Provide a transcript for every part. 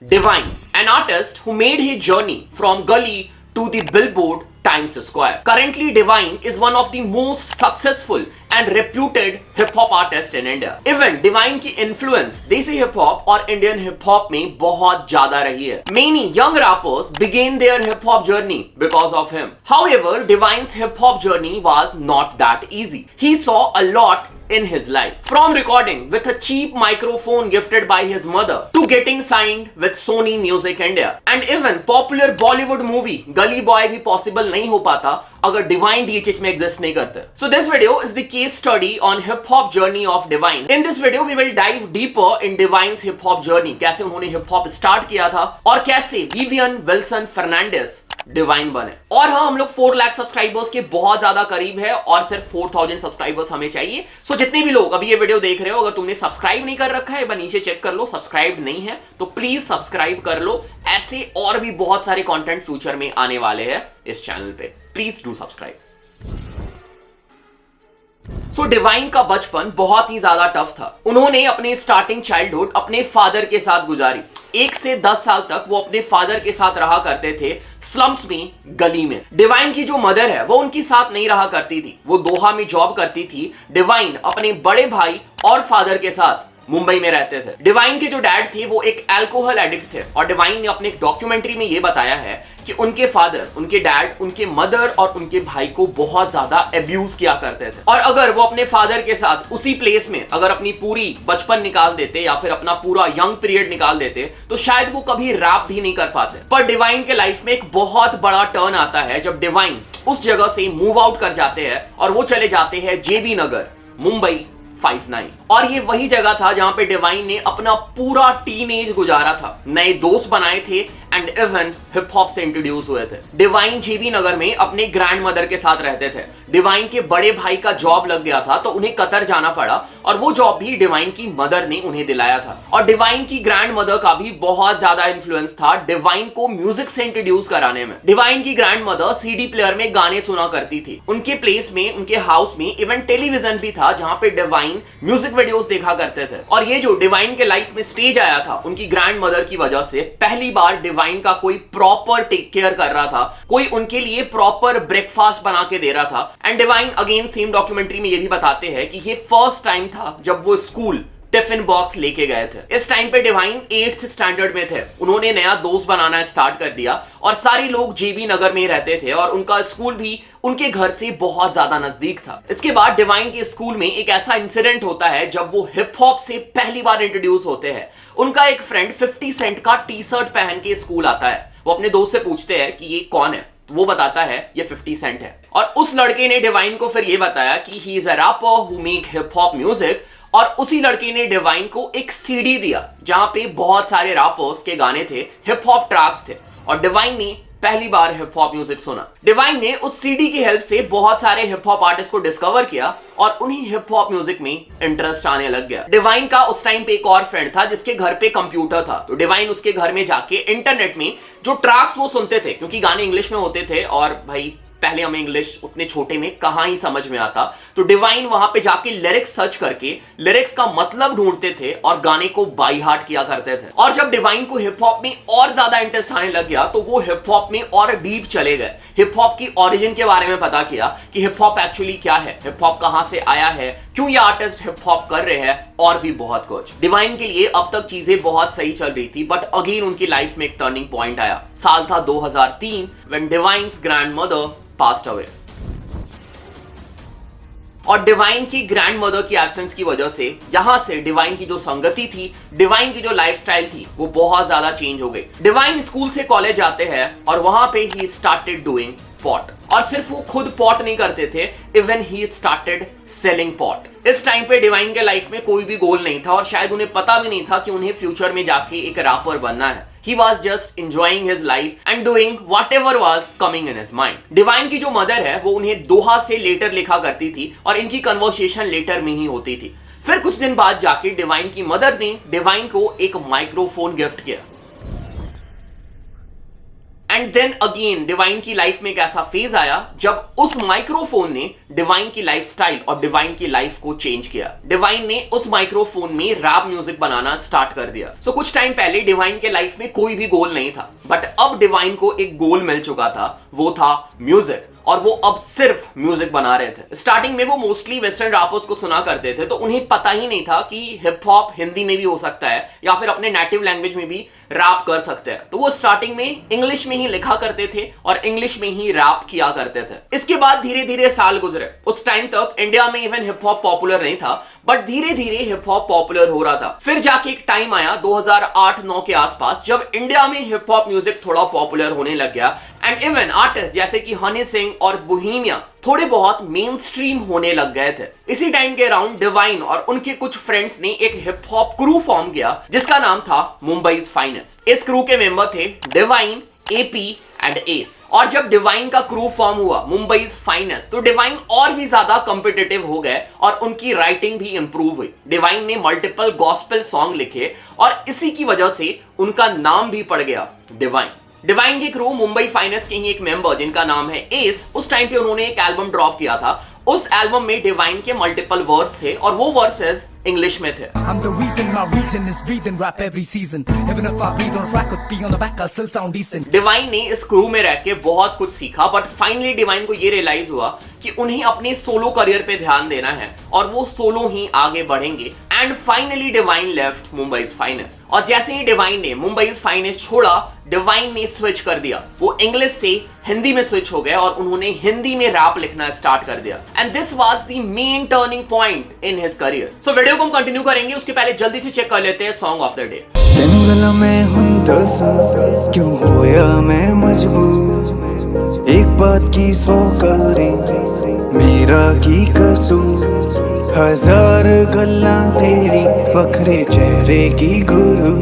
Divine, an artist who made his journey from gully to the billboard Times Square. Currently, Divine is one of the most successful and reputed hip hop artists in India. Even Divine की influence देसी hip hop और Indian hip hop में बहुत ज्यादा रही है. Many young rappers began their hip hop journey because of him. However, Divine's hip hop journey was not that easy. He saw a lot in his life. From recording with a cheap microphone gifted by his mother to getting signed with Sony Music India and even popular Bollywood movie Gully Boy भी possible नहीं हो पाता अगर Divine DHH में exist नहीं करते. So this video is the case study on hip hop journey of Divine. In this video we will dive deeper in Divine's hip hop journey. कैसे उन्होंने hip hop start किया था और कैसे Vivian Wilson Fernandez divine बने. और हाँ, हम लोग 4 लाख सब्सक्राइबर्स के बहुत ज्यादा करीब है और सिर्फ 4000 सब्सक्राइबर्स हमें चाहिए. सो जितने भी लोग अभी ये वीडियो देख रहे हो, अगर तुमने सब्सक्राइब नहीं कर रखा है नीचे चेक कर लो, सब्सक्राइब नहीं है तो प्लीज सब्सक्राइब कर लो. ऐसे और भी बहुत सारे कंटेंट फ्यूचर में आने वाले हैं इस चैनल पे. Please do subscribe. So divine का बचपन बहुत ही ज्यादा टफ था. उन्होंने अपने स्टार्टिंग चाइल्डहुड अपने फादर के साथ गुजारी. 1 से 10 साल तक वो अपने फादर के साथ रहा करते थे स्लम्स में, गली में. डिवाइन की जो मदर है वो उनके साथ नहीं रहा करती थी, वो दोहा में जॉब करती थी. डिवाइन अपने बड़े भाई और फादर के साथ मुंबई में रहते थे. डिवाइन के जो डैड थे वो एक अल्कोहल एडिक्ट थे और डिवाइन ने अपने एक डॉक्यूमेंट्री में ये बताया है कि उनके फादर, उनके डैड, उनके मदर और उनके भाई को बहुत ज्यादा अब्यूज किया करते थे. और अगर वो अपने फादर के साथ उसी प्लेस में अगर अपनी पूरी बचपन निकाल देते या फिर अपना पूरा यंग पीरियड निकाल देते तो शायद वो कभी रैप भी नहीं कर पाते. पर डिवाइन के लाइफ में एक बहुत बड़ा टर्न आता है जब डिवाइन उस जगह से मूव आउट कर जाते हैं और वो चले जाते हैं जेबी नगर, मुंबई 59. और ये वही जगह था जहां पे डिवाइन ने अपना पूरा टीनेज गुजारा था, नए दोस्त बनाए थे एंड इवन हिप हॉप से इंट्रोड्यूस हुए थे. डिवाइन जेबी नगर में अपने ग्रैंड मदर के साथ रहते थे. डिवाइन के बड़े भाई का जॉब लग गया था तो उन्हें कतर जाना पड़ा और वो जॉब भी डिवाइन की मदर ने उन्हें दिलाया था. और डिवाइन की ग्रैंड मदर का भी बहुत ज्यादा इन्फ्लुएंस था डिवाइन को म्यूजिक से इंट्रोड्यूस कराने में. डिवाइन की ग्रैंड मदर सीडी प्लेयर में गाने सुना करती थी. उनके प्लेस में, उनके हाउस में इवन टेलीविजन भी था जहां पे डिवाइन म्यूजिक वीडियोस देखा करते थे. और ये जो डिवाइन के लाइफ में स्टेज आया था उनकी ग्रैंड मदर की वजह से, पहली बार डिवाइन का कोई प्रॉपर टेक केयर कर रहा था, कोई उनके लिए प्रॉपर ब्रेकफास्ट बना के दे रहा था. And divine again same documentary में ये भी बताते हैं कि ये फर्स्ट टाइम था जब वो स्कूल टिफिन बॉक्स लेके गए थे. इस टाइम पे डिवाइन 8th स्टैंडर्ड में थे. उन्होंने नया दोस्त बनाना स्टार्ट कर दिया और सारे लोग जेबी नगर में रहते थे और उनका स्कूल भी उनके घर से बहुत ज्यादा नजदीक था. इसके बाद डिवाइन के स्कूल में एक ऐसा इंसिडेंट होता है जब वो हिप हॉप से पहली बार इंट्रोड्यूस होते हैं. उनका एक फ्रेंड 50 सेंट का टी शर्ट पहन के स्कूल आता है. वो अपने दोस्त से पूछते हैं कि ये कौन है, तो वो बताता है ये 50 सेंट है. और उस लड़के ने डिवाइन को फिर ये बताया कि he is a rapper who make hip hop music. और उसी लड़के ने डिवाइन को एक सीडी दिया जहां पे बहुत सारे रैपर्स के गाने थे, हिप हॉप ट्रैक्स थे. और डिवाइन ने पहली बार हिप हॉप म्यूजिक सुना. डिवाइन ने उस सीडी की हेल्प से बहुत सारे हिप हॉप आर्टिस्ट को डिस्कवर किया और उन्हीं हिप हॉप म्यूजिक में इंटरेस्ट आने लग गया. डिवाइन का उस टाइम पे एक और फ्रेंड था जिसके घर पे कंप्यूटर था. तो डिवाइन उसके घर में जाके इंटरनेट में जो ट्रैक्स वो सुनते थे, क्योंकि गाने इंग्लिश में होते थे और भाई पहले हमें इंग्लिश उतने छोटे में कहां ही समझ में आता, तो डिवाइन वहां पे जाके लिरिक्स सर्च करके लिरिक्स का मतलब ढूंढते थे और गाने को बाई हार्ट किया करते थे. और जब डिवाइन को हिप हॉप में और ज्यादा इंटरेस्ट आने लग गया तो वो हिप हॉप में और डीप चले गए. हिप हॉप की ओरिजिन के बारे में पता किया कि हिप हॉप एक्चुअली क्या है, हिप हॉप कहां से आया है, क्यों ये आर्टिस्ट हिप हॉप कर रहे हैं और भी बहुत कुछ. डिवाइन के लिए अब तक चीजें बहुत सही चल रही थी बट अगेन उनकी लाइफ में एक टर्निंग पॉइंट आया. साल था 2003 when divine's grandmother passed away. और डिवाइन की ग्रैंड मदर की एब्सेंस की वजह से यहां से डिवाइन की जो संगति थी, डिवाइन की जो लाइफस्टाइल थी वो बहुत ज्यादा चेंज हो गई. डिवाइन स्कूल से कॉलेज जाते हैं और वहां पे ही स्टार्टेड डूइंग पॉट. और सिर्फ वो खुद पॉट नहीं करते थे, even he started selling pot. इस टाइम पे डिवाइन के लाइफ में कोई भी गोल नहीं था और शायद उन्हें पता भी नहीं था कि उन्हें फ्यूचर में जाके एक रैपर बनना है. He was just enjoying his life and doing whatever was coming in his mind. Divine की जो मदर है वो उन्हें दोहा से लेटर लिखा करती थी और इनकी कन्वर्सेशन लेटर में ही होती थी. फिर कुछ दिन बाद जाके डिवाइन की मदर ने डिवाइन को एक माइक्रोफोन गिफ्ट किया एंड देन अगेन डिवाइन की लाइफ में एक ऐसा फेज आया जब उस माइक्रोफोन ने डिवाइन की लाइफस्टाइल और डिवाइन की लाइफ को चेंज किया। डिवाइन ने उस माइक्रोफोन में रैप म्यूजिक बनाना स्टार्ट कर दिया। सो कुछ टाइम पहले डिवाइन के लाइफ में कोई भी गोल नहीं था, बट अब डिवाइन को एक गोल मिल चुका था, वो था म्यूजिक, और वो अब सिर्फ म्यूजिक बना रहे थे। स्टार्टिंग में वो मोस्टली वेस्टर्न रैपर्स को सुना करते थे, तो उन्हें पता ही नहीं था कि हिप हॉप हिंदी में भी हो सकता है या फिर अपने नेटिव लैंग्वेज में भी रैप कर सकते हैं। तो वो स्टार्टिंग में इंग्लिश में ही लिखा करते थे और इंग्लिश में ही रैप किया करते थे। इसके बाद धीरे धीरे साल गुजरे। उस टाइम तक इंडिया में इवन हिप हॉप पॉपुलर नहीं था, बट धीरे धीरे हिप हॉप पॉपुलर हो रहा था। फिर जाके एक टाइम आया 2008-9 के आसपास जब इंडिया में हिप हॉप म्यूजिक थोड़ा पॉपुलर होने लग गया, एंड इवन आर्टिस्ट जैसे कि हनी सिंह और बोहेमिया थोड़े बहुत मेन स्ट्रीम होने लग गए थे। इसी टाइम के अराउंड डिवाइन और उनके कुछ फ्रेंड्स ने एक हिप हॉप क्रू फॉर्म किया जिसका नाम था मुंबईज फाइनेस्ट। इस क्रू के मेंबर थे डिवाइन, एपी एंड एस। और जब डिवाइन का क्रू फॉर्म हुआ मुंबईज फाइनेस्ट, तो डिवाइन और भी ज्यादा कॉम्पिटिटिव हो गए और उनकी राइटिंग भी इंप्रूव हुई। डिवाइन ने मल्टीपल गॉस्पेल सॉन्ग लिखे और इसी की वजह से उनका नाम भी पड़ गया डिवाइन। डिवाइन की क्रू मुंबई फाइनेस्ट के ही एक मेंबर जिनका नाम है एस, उस टाइम पे उन्होंने एक एल्बम ड्रॉप किया था। उस एल्बम में डिवाइन के मल्टीपल वर्स थे और वो वर्सेस इंग्लिश में थे। I'm the reason my region is breathing rap every season. Even if I breathe on a track with B on the back, I'll still sound decent. Divine ने इस crew में रह के बहुत कुछ सीखा, बट फाइनली डिवाइन को ये रियलाइज हुआ कि उन्हें अपने सोलो करियर पे ध्यान देना है और वो सोलो ही आगे बढ़ेंगे। And finally divine left Mumbai's finest. और जैसे ही डिवाइन ने मुंबईज फाइनेस्ट छोड़ा, डिवाइन ने स्विच कर दिया। वो इंग्लिश से हिंदी में स्विच हो गए और उन्होंने हिंदी में रैप लिखना स्टार्ट कर दिया। And this was the main turning point in his career. So video को हम कंटिन्यू करेंगे, उसके पहले जल्दी से चेक कर लेते हैं सॉन्ग ऑफ द डे। क्यों होया मैं मजबूर, एक बात की सौ करे मेरा की कसूर, हजार गल्ला तेरी बखरे चेहरे की गुरु,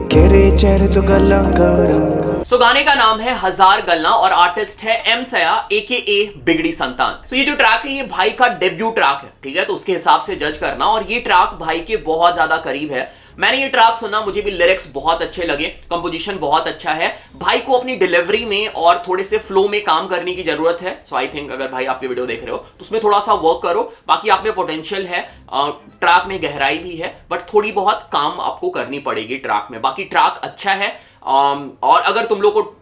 केरे चेहरे तो गल्ला करा। सो गाने का नाम है हजार गल्ला और आर्टिस्ट है एम सया AKA बिगड़ी संतान। सो ये जो ट्रैक है ये भाई का डेब्यू ट्रैक है, ठीक है, तो उसके हिसाब से जज करना। और ये ट्रैक भाई के बहुत ज्यादा करीब है। मैंने ये ट्रैक सुना, मुझे भी लिरिक्स बहुत अच्छे लगे, कंपोजिशन बहुत अच्छा है। भाई को अपनी डिलीवरी में और थोड़े से फ्लो में काम करने की जरूरत है। सो आई थिंक अगर भाई आप ये वीडियो देख रहे हो तो उसमें थोड़ा सा वर्क करो। बाकी आप में पोटेंशियल है, ट्रैक में गहराई भी है, बट थोड़ी बहुत काम आपको करनी पड़ेगी ट्रैक में। बाकी ट्रैक अच्छा है। और अगर तुम लोग को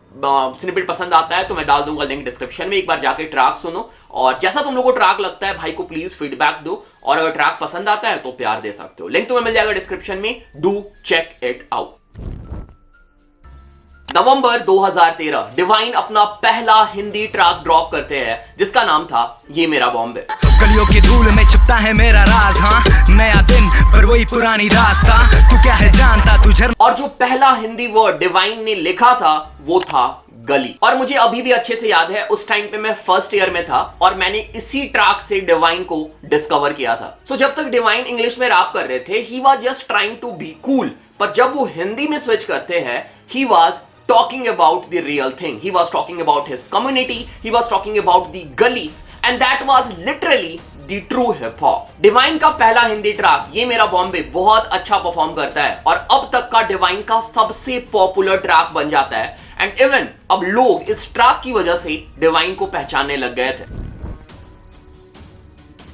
स्निपेट पसंद आता है तो मैं डाल दूंगा लिंक डिस्क्रिप्शन में, एक बार जाके ट्रैक सुनो और जैसा तुम लोग को ट्रैक लगता है भाई को प्लीज फीडबैक दो। और अगर ट्रैक पसंद आता है तो प्यार दे सकते हो। लिंक तुम्हें मिल जाएगा डिस्क्रिप्शन में, डू चेक इट आउट। नवंबर 2013 डिवाइन अपना पहला हिंदी ट्रैक ड्रॉप करते हैं जिसका नाम था ये मेरा बॉम्बे। गलियों की धूल में छिपता है मेरा राज, हाँ नया दिन पर वही पुरानी रास्ता, तू क्या है जानता तुझे। और जो पहला हिंदी वर्ड डिवाइन ने लिखा था वो था गली। और मुझे अभी भी अच्छे से याद है, उस टाइम पे मैं फर्स्ट ईयर में था और मैंने इसी ट्रैक से डिवाइन को डिस्कवर किया था। सो जब तक डिवाइन इंग्लिश में रैप कर रहे थे he was just trying to be cool, पर जब वो हिंदी में स्विच करते हैं he was talking about the real thing. He was talking about his community. He was talking about the gully, and that was literally the true hip hop. Divine का पहला Hindi track ये मेरा बॉम्बे बहुत अच्छा परफॉर्म करता है और अब तक का डिवाइन का सबसे पॉपुलर ट्रैक बन जाता है। एंड इवन अब लोग इस ट्रैक की वजह से डिवाइन को पहचानने लग गए थे।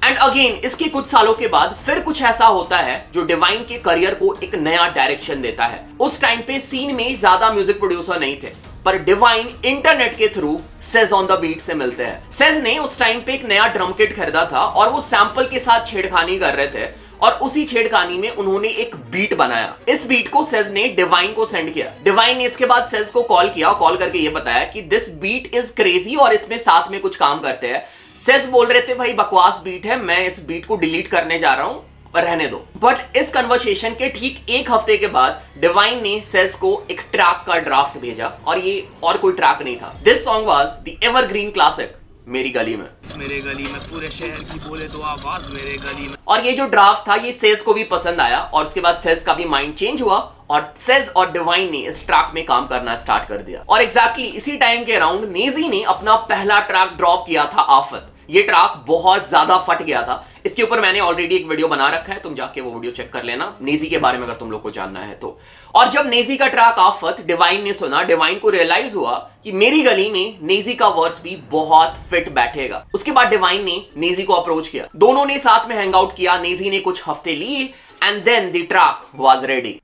एंड अगेन इसके कुछ सालों के बाद फिर कुछ ऐसा होता है जो डिवाइन के करियर को एक नया डायरेक्शन देता है। उस टाइम पे सीन में ज्यादा म्यूजिक प्रोड्यूसर नहीं थे, पर डिवाइन इंटरनेट के through Sez on the beat से मिलते हैं। सेज ने उस टाइम पे एक नया ड्रम किट खरीदा था और वो सैंपल के साथ छेड़खानी कर रहे थे और उसी छेड़खानी में उन्होंने एक बीट बनाया। इस बीट को सेज ने डिवाइन को सेंड किया। डिवाइन ने इसके बाद सेज को कॉल किया, कॉल करके ये बताया कि दिस बीट इज क्रेजी और इसमें साथ में कुछ काम करते हैं। सेज बोल रहे थे भाई बकवास बीट है, मैं इस बीट को डिलीट करने जा रहा हूं, रहने दो। बट इस कन्वर्सेशन के ठीक एक हफ्ते के बाद डिवाइन ने सेज को एक ट्रैक का ड्राफ्ट भेजा और ये और कोई ट्रैक नहीं था। This song was the evergreen classic मेरी गली में। मेरे गली में पूरे शहर की बोले तो आवाज मेरे गली में। और ये जो ड्राफ्ट था ये सेज को भी पसंद आया और उसके बाद सेज का भी माइंड चेंज हुआ और सेज और डिवाइन ने इस ट्रैक में काम करना स्टार्ट कर दिया। और एग्जैक्टली इसी टाइम के अराउंड नेजी ने अपना पहला ट्रैक ड्रॉप किया था आफत। ये ट्रैक बहुत ज्यादा फट गया था। इसके ऊपर मैंने ऑलरेडी एक वीडियो बना रखा है, तुम जाके वो वीडियो चेक कर लेना नेजी के बारे में अगर तुम लोग को जानना है तो। और जब नेजी का ट्रैक आफत डिवाइन ने सुना, डिवाइन को रियलाइज हुआ कि मेरी गली में नेजी का वर्स भी बहुत फिट बैठेगा। उसके बाद डिवाइन ने नेजी को अप्रोच किया, दोनों ने साथ में हैंग आउट किया, नेजी ने कुछ हफ्ते लिए and then the track was ready.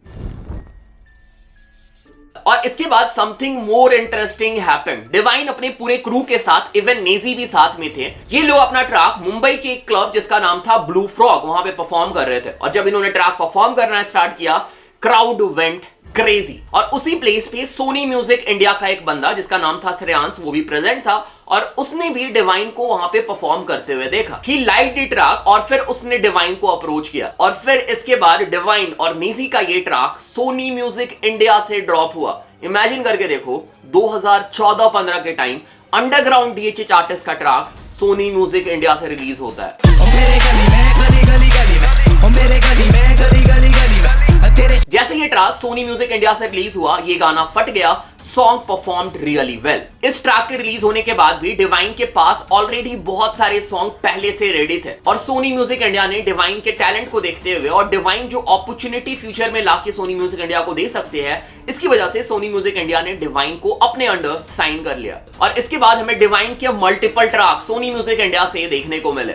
और इसके बाद something more interesting happened. Divine अपने पूरे क्रू के साथ, इवन नेजी भी साथ में थे, ये लोग अपना ट्रैक मुंबई के एक क्लब जिसका नाम था ब्लू फ्रॉग, वहां पे परफॉर्म कर रहे थे। और जब इन्होंने ट्रैक परफॉर्म करना स्टार्ट किया, क्राउड वेंट क्रेजी। और उसी प्लेस पे सोनी म्यूजिक इंडिया का एक बंदा जिसका नाम था श्रेयांश, वो भी प्रेजेंट था और उसने भी डिवाइन को वहां पे परफॉर्म करते हुए देखा। ही लाइक्ड द ट्रैक और फिर उसने डिवाइन को अप्रोच किया। और फिर इसके बाद डिवाइन और नेजी का ये ट्रैक सोनी म्यूजिक इंडिया से ड्रॉप हुआ। इमेजिन करके देखो, 2014-15 के टाइम अंडरग्राउंड डीएचएच आर्टिस्ट का ट्रैक सोनी म्यूजिक इंडिया से रिलीज होता है। जैसे ये ट्रैक सोनी म्यूजिक इंडिया से रिलीज हुआ, ये गाना फट गया, सॉन्ग परफॉर्म्ड रियली वेल। इस ट्रैक के रिलीज होने के बाद भी डिवाइन के पास ऑलरेडी बहुत सारे सॉन्ग पहले से रेडी थे और सोनी म्यूजिक इंडिया ने डिवाइन के टैलेंट को देखते हुए और डिवाइन जो अपॉर्चुनिटी फ्यूचर में लाके सोनी म्यूजिक इंडिया को दे सकते हैं, इसकी वजह से सोनी म्यूजिक इंडिया ने डिवाइन को अपने अंडर साइन कर लिया। और इसके बाद हमें डिवाइन के multiple track Sony music India से देखने को मिले।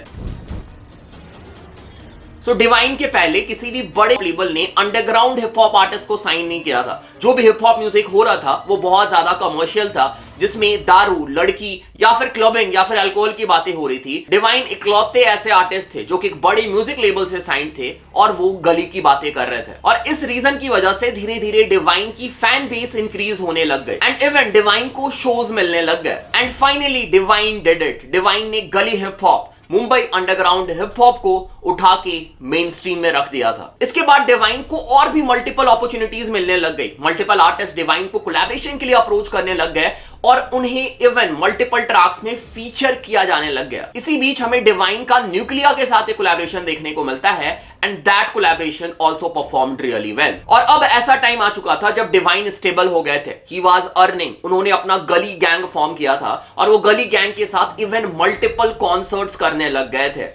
सो डिवाइन के पहले किसी भी बड़े लेबल ने अंडरग्राउंड हिप हॉप आर्टिस्ट को साइन नहीं किया था। जो भी हिप हॉप म्यूजिक हो रहा था वो बहुत ज्यादा कमर्शियल था, जिसमें दारू, लड़की या फिर क्लबिंग या फिर अल्कोहल की बातें हो रही थी। डिवाइन इकलौते ऐसे आर्टिस्ट थे जो कि एक बड़े म्यूजिक लेबल से साइन थे और वो गली की बातें कर रहे थे। और इस रीजन की वजह से धीरे धीरे डिवाइन की फैन बेस इंक्रीज होने लग गई एंड इवन डिवाइन को शोज मिलने लग गए। And finally divine did it. Divine ने गली hip hop, Mumbai underground hip hop को उठा के मेन स्ट्रीम में रख दिया था। इसके बाद डिवाइन को और भी मल्टीपल अपॉर्चुनिटीज मिलने लग गई। मल्टीपल आर्टिस्ट डिवाइन को कोलैबोरेशन के लिए अप्रोच करने लग गए और उन्हें इवन मल्टीपल ट्रैक्स में फीचर किया जाने लग गया। इसी बीच हमें डिवाइन का न्यूक्लिया के साथ एक कोलैबोरेशन देखने को मिलता है and that collaboration also performed really well. और अब ऐसा टाइम आ चुका था जब डिवाइन स्टेबल हो गए थे, ही वाज अर्निंग। उन्होंने अपना गली गैंग फॉर्म किया था और वो गली गैंग के साथ इवन मल्टीपल कॉन्सर्ट्स करने लग गए थे।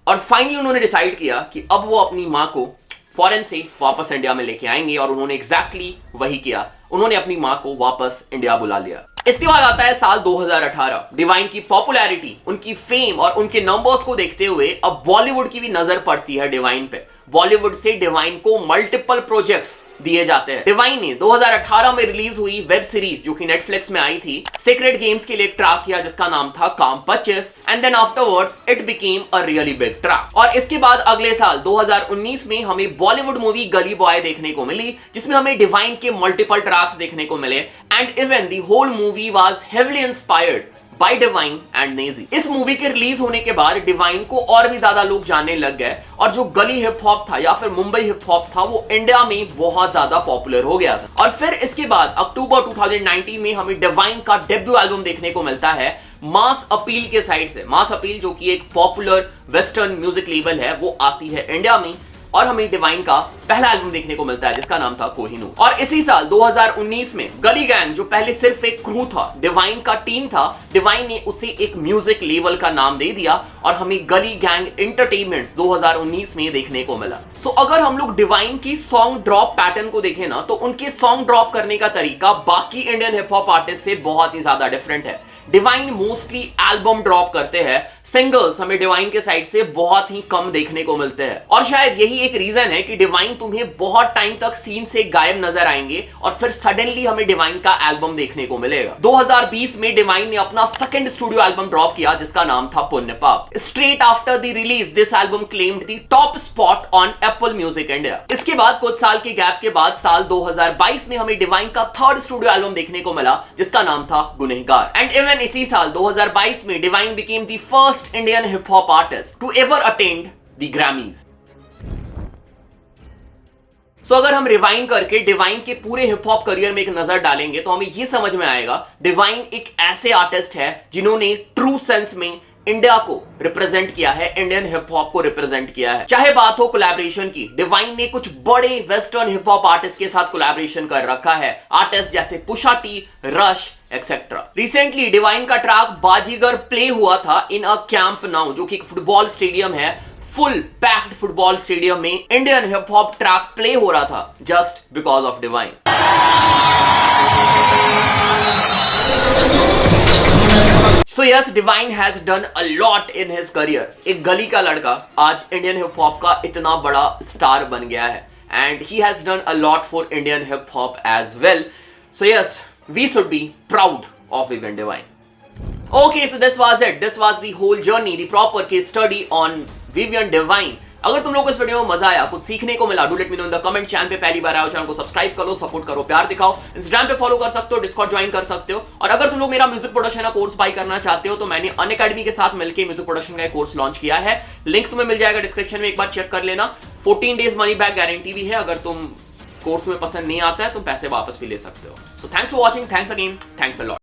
और फाइनली उन्होंने डिसाइड किया कि अब वो अपनी मां को फॉरेन से वापस इंडिया में लेके आएंगे और उन्होंने एग्जैक्टली वही किया। उन्होंने अपनी मां को वापस इंडिया बुला लिया। इसके बाद आता है साल 2018। डिवाइन की पॉपुलैरिटी, उनकी फेम और उनके नंबर्स को देखते हुए अब बॉलीवुड की भी नजर पड़ती है डिवाइन पे। बॉलीवुड से डिवाइन को मल्टीपल प्रोजेक्ट्स दिए जाते हैं। डिवाइन ने 2018 में रिलीज हुई वेब सीरीज जो कि नेटफ्लिक्स में आई थी, सीक्रेट गेम्स के लिए एक ट्रैक किया जिसका नाम था काम 25 and then afterwards it became a really big track. और इसके बाद अगले साल 2019 में हमें बॉलीवुड मूवी गली बॉय देखने को मिली, जिसमें हमें डिवाइन के मल्टीपल ट्रैक्स देखने को मिले and even the whole movie was heavily inspired by Divine and Naezy. इस मूवी के रिलीज होने के बाद डिवाइन को और भी ज्यादा लोग जानने लग गए और जो गली हिप हॉप था या फिर मुंबई हिप हॉप था वो इंडिया में बहुत ज्यादा पॉपुलर हो गया था। और फिर इसके बाद अक्टूबर 2019 में हमें डिवाइन का डेब्यू एल्बम देखने को मिलता है मास अपील के साइड से। मास अपील जो कि एक पॉपुलर वेस्टर्न म्यूजिक लेबल है, वो आती है इंडिया में और हमें डिवाइन का पहला एल्बम देखने को मिलता है जिसका नाम था कोहिनूर। और इसी साल 2019 में गली गैंग जो पहले सिर्फ एक क्रू था, डिवाइन का टीम था, डिवाइन ने उसे एक म्यूजिक लेबल का नाम दे दिया और हमें गली गैंग एंटरटेनमेंट्स 2019 में देखने को मिला। सो अगर हम लोग डिवाइन की सॉन्ग ड्रॉप पैटर्न को देखें ना, तो उनके सॉन्ग ड्रॉप करने का तरीका बाकी इंडियन हिप हॉप आर्टिस्ट से बहुत ही ज्यादा डिफरेंट है। डिवाइन मोस्टली एल्बम ड्रॉप करते हैं, सिंगल्स हमें डिवाइन के साइड से बहुत ही कम देखने को मिलते हैं। और शायद यही एक रीजन है कि डिवाइन तुम्हें बहुत टाइम तक सीन से गायब नजर आएंगे और फिर सडनली हमें डिवाइन का एल्बम देखने को मिलेगा। 2020 में डिवाइन ने अपना सेकंड स्टूडियो एल्बम ड्रॉप किया जिसका नाम था पुण्य पाप। Straight after the release this album claimed the top spot on Apple music India. इसके बाद कुछ साल के गैप के बाद साल 2022 में हमें डिवाइन का थर्ड स्टूडियो एल्बम देखने को मिला जिसका नाम था गुनहगार। एंड इवन इसी साल 2022 में Divine became the first Indian hip hop artist to ever attend the Grammys. So अगर हम रिवाइंड करके डिवाइन के पूरे हिप हॉप करियर में एक नजर डालेंगे तो हमें यह समझ में आएगा डिवाइन एक ऐसे आर्टिस्ट है जिन्होंने ट्रू सेंस में इंडिया को रिप्रेजेंट किया है, इंडियन हिप हॉप को रिप्रेजेंट किया है। चाहे बात हो कोलैबोरेशन की, डिवाइन ने कुछ बड़े वेस्टर्न हिप हॉप आर्टिस्ट के साथ कोलैबोरेशन कर रखा है, आर्टिस्ट जैसे Pusha T, Russ etcetera. Recently Divine का ट्रैक बाजीगर प्ले हुआ था इन अ कैंप नाउ, जो कि एक फुटबॉल स्टेडियम है फुल पैक्ड फुटबॉल स्टेडियम में Indian hip hop track play हो रहा था just because of Divine. So yes, Divine has done a lot in his career. एक गली का लड़का आज इंडियन हिप हॉप का इतना बड़ा स्टार बन गया है and he has done a lot for Indian hip hop as well. So yes, we should be proud of Vivian Divine. Okay, so this was it. This was the whole journey, the proper case study on Vivian Divine. अगर तुम लोगों को इस video में मजा आया, कुछ सीखने को मिला, do let me know in the comment. Channel पे पहली बार आओ, चैनल को सब्सक्राइब करो, सपोर्ट करो, प्यार दिखाओ। इंस्टाग्राम पे फॉलो कर सकते हो, डिस्कॉर्ड ज्वाइन कर सकते हो। और अगर तुम लोग मेरा म्यूजिक प्रोडक्शन का कोर्स बाय करना चाहते हो तो मैंने अनअकैडमी के साथ मिलकर म्यूजिक प्रोडक्शन का कोर्स लॉन्च किया है। लिंक तुम्हें मिल जाएगा डिस्क्रिप्शन में, एक बार चेक कर लेना। 14 डेज मनी बैक गारंटी भी है। अगर तुम कोर्स तुम्हें पसंद नहीं आता है तुम पैसे वापस भी ले सकते हो। So thanks for watching, thanks again, thanks a lot.